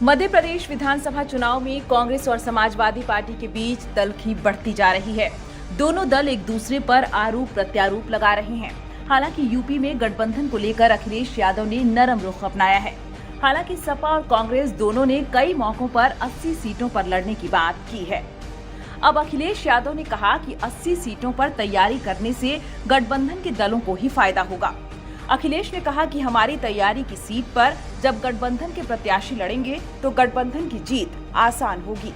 मध्य प्रदेश विधानसभा चुनाव में कांग्रेस और समाजवादी पार्टी के बीच तल्खी बढ़ती जा रही है। दोनों दल एक दूसरे पर आरोप प्रत्यारोप लगा रहे हैं। हालांकि यूपी में गठबंधन को लेकर अखिलेश यादव ने नरम रुख अपनाया है। हालांकि सपा और कांग्रेस दोनों ने कई मौकों पर 80 सीटों पर लड़ने की बात की है। अब अखिलेश यादव ने कहा कि 80 सीटों पर तैयारी करने से गठबंधन के दलों को ही फायदा होगा। अखिलेश ने कहा कि हमारी तैयारी की सीट पर जब गठबंधन के प्रत्याशी लड़ेंगे तो गठबंधन की जीत आसान होगी।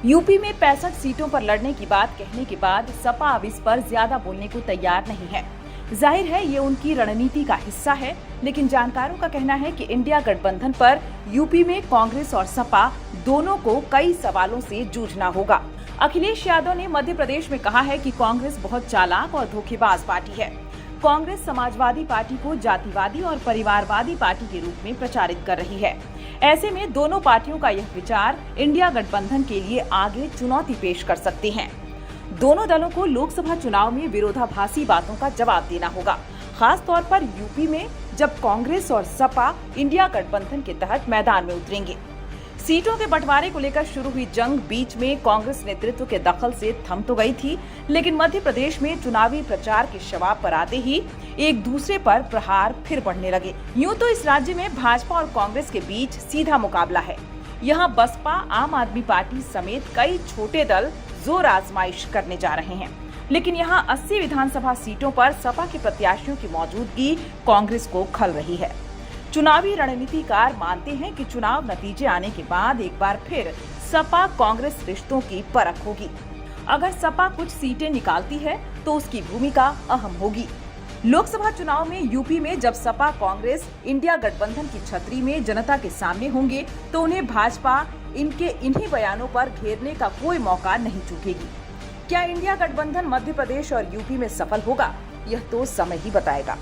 यूपी में 65 सीटों पर लड़ने की बात कहने के बाद सपा अब इस पर ज्यादा बोलने को तैयार नहीं है। जाहिर है ये उनकी रणनीति का हिस्सा है, लेकिन जानकारों का कहना है कि इंडिया गठबंधन पर यूपी में कांग्रेस और सपा दोनों को कई सवालों से जूझना होगा। अखिलेश यादव ने मध्य प्रदेश में कहा है कि कांग्रेस बहुत चालाक और धोखेबाज पार्टी है। कांग्रेस समाजवादी पार्टी को जातिवादी और परिवारवादी पार्टी के रूप में प्रचारित कर रही है। ऐसे में दोनों पार्टियों का यह विचार इंडिया गठबंधन के लिए आगे चुनौती पेश कर सकते हैं। दोनों दलों को लोकसभा चुनाव में विरोधाभासी बातों का जवाब देना होगा, खास तौर पर यूपी में जब कांग्रेस और सपा इंडिया गठबंधन के तहत मैदान में उतरेंगे। सीटों के बंटवारे को लेकर शुरू हुई जंग बीच में कांग्रेस नेतृत्व के दखल से थम तो गई थी, लेकिन मध्य प्रदेश में चुनावी प्रचार के शवाब पर आते ही एक दूसरे पर प्रहार फिर बढ़ने लगे। यूं तो इस राज्य में भाजपा और कांग्रेस के बीच सीधा मुकाबला है। यहाँ बसपा, आम आदमी पार्टी समेत कई छोटे दल जोर आजमाइश करने जा रहे हैं, लेकिन यहाँ 80 विधानसभा सीटों पर सपा के प्रत्याशियों की मौजूदगी कांग्रेस को खल रही है। चुनावी रणनीतिकार मानते हैं कि चुनाव नतीजे आने के बाद एक बार फिर सपा कांग्रेस रिश्तों की परख होगी। अगर सपा कुछ सीटें निकालती है तो उसकी भूमिका अहम होगी। लोकसभा चुनाव में यूपी में जब सपा कांग्रेस इंडिया गठबंधन की छतरी में जनता के सामने होंगे तो उन्हें भाजपा इनके इन्हीं बयानों पर घेरने का कोई मौका नहीं चूकेगी। क्या इंडिया गठबंधन मध्य प्रदेश और यूपी में सफल होगा, यह तो समय ही बताएगा।